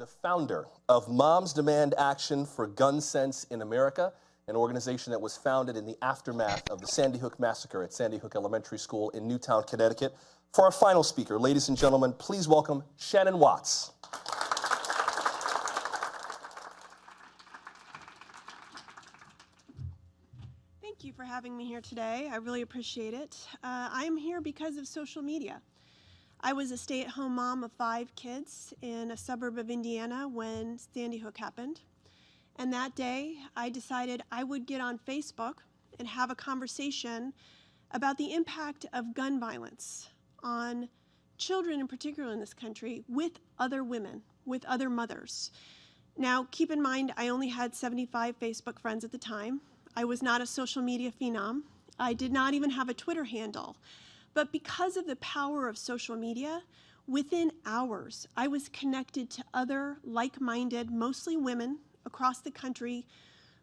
the founder of Moms Demand Action for Gun Sense in America, an organization that was founded in the aftermath of the Sandy Hook massacre at Sandy Hook Elementary School in Newtown, Connecticut. For our final speaker, ladies and gentlemen, please welcome Shannon Watts. Thank you for having me here today. I really appreciate it. I'm here because of social media. I was a stay-at-home mom of 5 kids in a suburb of Indiana when Sandy Hook happened. And that day, I decided I would get on Facebook and have a conversation about the impact of gun violence on children in particular in this country with other women, with other mothers. Now, keep in mind, I only had 75 Facebook friends at the time. I was not a social media phenom. I did not even have a Twitter handle. But because of the power of social media, within hours, I was connected to other like-minded, mostly women across the country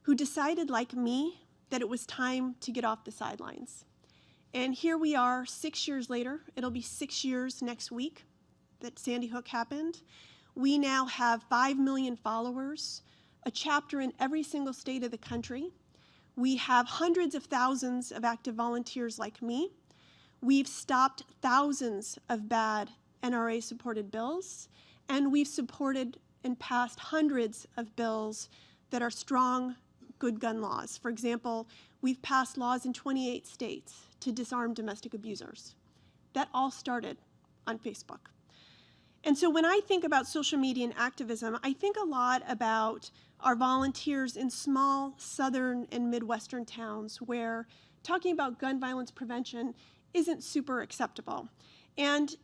who decided, like me, that it was time to get off the sidelines. And here we are 6 years later. It'll be 6 years next week that Sandy Hook happened. We now have 5 million followers, a chapter in every single state of the country. We have hundreds of thousands of active volunteers like me. We've stopped thousands of bad NRA-supported bills, and we've supported and passed hundreds of bills that are strong, good gun laws. For example, we've passed laws in 28 states to disarm domestic abusers. That all started on Facebook. And so when I think about social media and activism, I think a lot about our volunteers in small southern and Midwestern towns where talking about gun violence prevention isn't super acceptable. And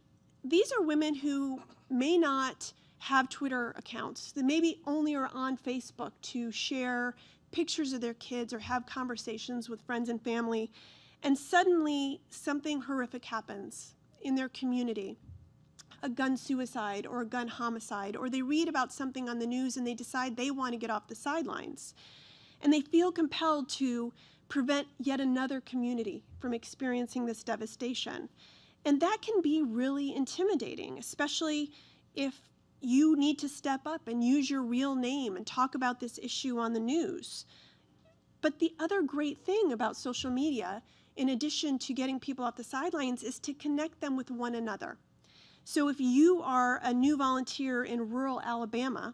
these are women who may not have Twitter accounts. They maybe only are on Facebook to share pictures of their kids or have conversations with friends and family. And suddenly something horrific happens in their community, a gun suicide or a gun homicide, or they read about something on the news and they decide they want to get off the sidelines. And they feel compelled to prevent yet another community from experiencing this devastation. And that can be really intimidating, especially if you need to step up and use your real name and talk about this issue on the news. But the other great thing about social media, in addition to getting people off the sidelines, is to connect them with one another. So if you are a new volunteer in rural Alabama,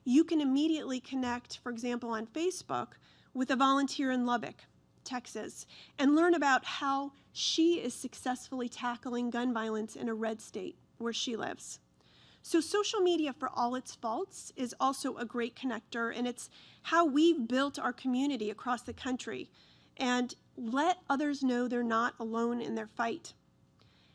you can immediately connect, for example, on Facebook with a volunteer in Lubbock, Texas, and learn about how she is successfully tackling gun violence in a red state where she lives. So social media, for all its faults, is also a great connector, and it's how we've built our community across the country and let others know they're not alone in their fight.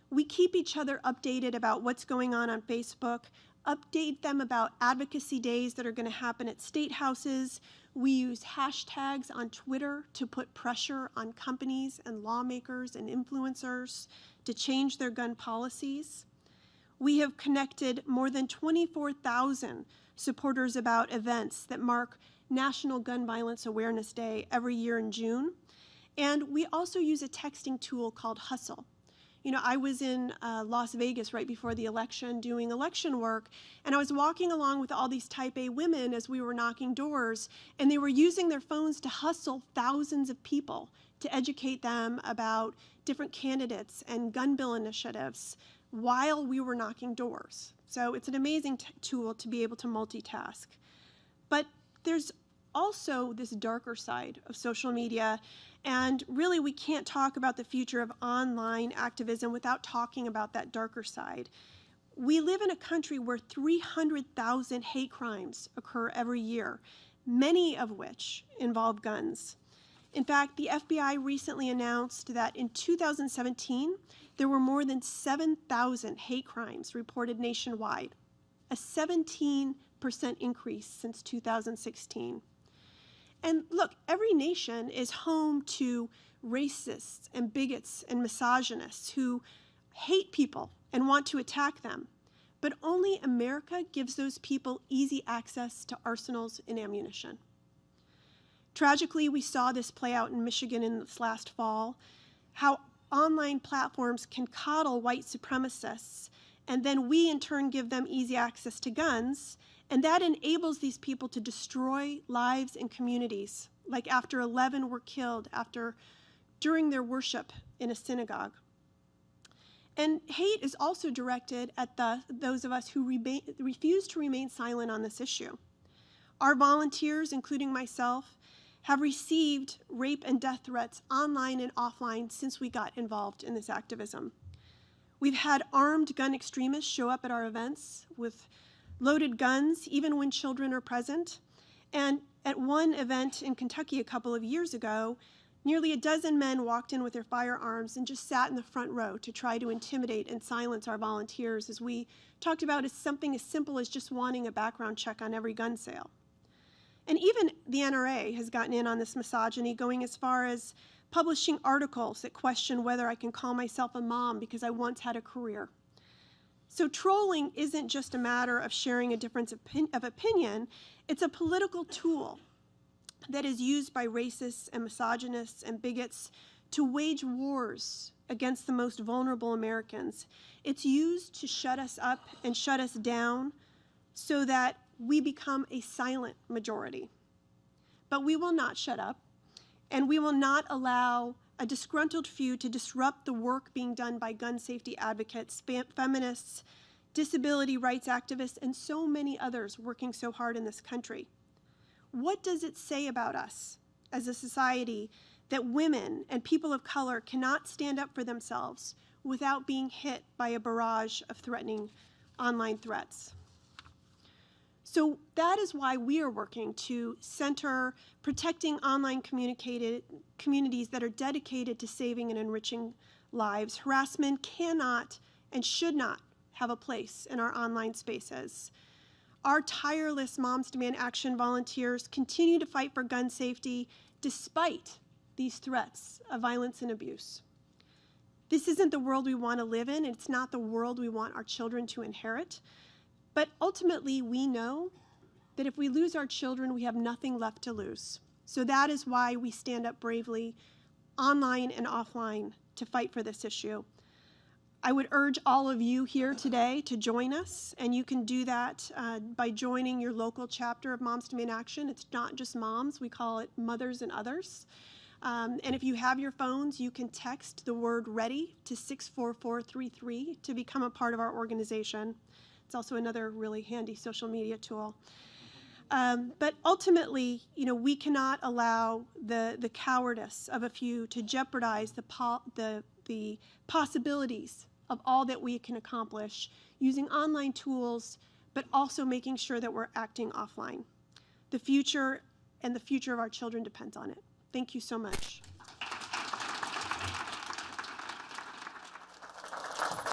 We keep each other updated about what's going on Facebook, update them about advocacy days that are going to happen at state houses. We use hashtags on Twitter to put pressure on companies and lawmakers and influencers to change their gun policies. We have connected more than 24,000 supporters about events that mark National Gun Violence Awareness Day every year in June. And we also use a texting tool called Hustle. You know, I was in Las Vegas right before the election doing election work, and I was walking along with all these type A women as we were knocking doors, and they were using their phones to hustle thousands of people to educate them about different candidates and gun bill initiatives while we were knocking doors. So it's an amazing tool to be able to multitask. But there's also this darker side of social media, and really we can't talk about the future of online activism without talking about that darker side. We live in a country where 300,000 hate crimes occur every year, many of which involve guns. In fact, the FBI recently announced that in 2017, there were more than 7,000 hate crimes reported nationwide, a 17% increase since 2016. And look, every nation is home to racists and bigots and misogynists who hate people and want to attack them. But only America gives those people easy access to arsenals and ammunition. Tragically, we saw this play out in Michigan in this last fall, how online platforms can coddle white supremacists, and then we in turn give them easy access to guns, And that enables these people to destroy lives and communities, like after 11 were killed during their worship in a synagogue. And hate is also directed at those of us who refuse to remain silent on this issue. Our volunteers, including myself, have received rape and death threats online and offline since we got involved in this activism. We've had armed gun extremists show up at our events with loaded guns, even when children are present. And at one event in Kentucky a couple of years ago, nearly a dozen men walked in with their firearms and just sat in the front row to try to intimidate and silence our volunteers as we talked about something as simple as just wanting a background check on every gun sale. And even the NRA has gotten in on this misogyny, going as far as publishing articles that question whether I can call myself a mom because I once had a career. So trolling isn't just a matter of sharing a difference of opinion, it's a political tool that is used by racists and misogynists and bigots to wage wars against the most vulnerable Americans. It's used to shut us up and shut us down so that we become a silent majority. But we will not shut up, and we will not allow a disgruntled few to disrupt the work being done by gun safety advocates, feminists, disability rights activists, and so many others working so hard in this country. What does it say about us as a society that women and people of color cannot stand up for themselves without being hit by a barrage of threatening online threats? So that is why we are working to center protecting online communities that are dedicated to saving and enriching lives. Harassment cannot and should not have a place in our online spaces. Our tireless Moms Demand Action volunteers continue to fight for gun safety despite these threats of violence and abuse. This isn't the world we want to live in. It's not the world we want our children to inherit. But ultimately, we know that if we lose our children, we have nothing left to lose. So that is why we stand up bravely, online and offline, to fight for this issue. I would urge all of you here today to join us, and you can do that by joining your local chapter of Moms Demand Action. It's not just moms, we call it mothers and others. And if you have your phones, you can text the word READY to 64433 to become a part of our organization. It's also another really handy social media tool. But ultimately, we cannot allow the cowardice of a few to jeopardize the possibilities of all that we can accomplish using online tools, but also making sure that we're acting offline. The future and the future of our children depends on it. Thank you so much.